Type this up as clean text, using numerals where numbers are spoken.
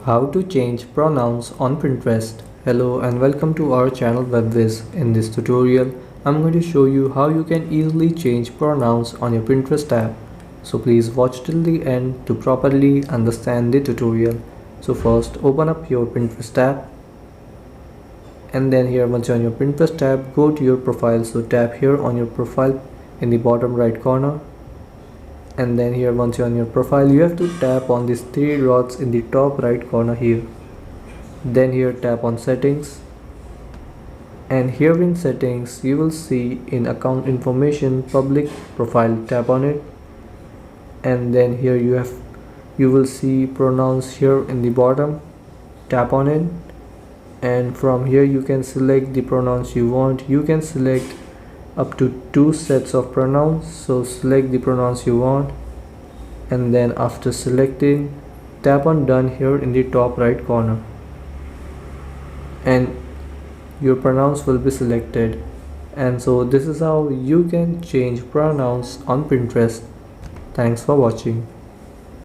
How to change pronouns on Pinterest. Hello and welcome to our channel Whizz. In this tutorial, I'm going to show you how you can easily change pronouns on your Pinterest tab. So please watch till the end to properly understand the tutorial. So first open up your Pinterest tab, and then here once you're on your Pinterest tab, go to your profile. So tap here on your profile in the bottom right corner, and then here once you're on your profile, you have to tap on these three dots in the top right corner here. Then here tap on settings, and here in settings you will see in account information public profile, tap on it, and then here you will see pronouns here in the bottom, tap on it, and from here you can select the pronouns you want. You can select up to 2 sets of pronouns, so select the pronouns you want, and then after selecting, tap on done here in the top right corner, and your pronouns will be selected. And so this is how you can change pronouns on Pinterest. Thanks for watching.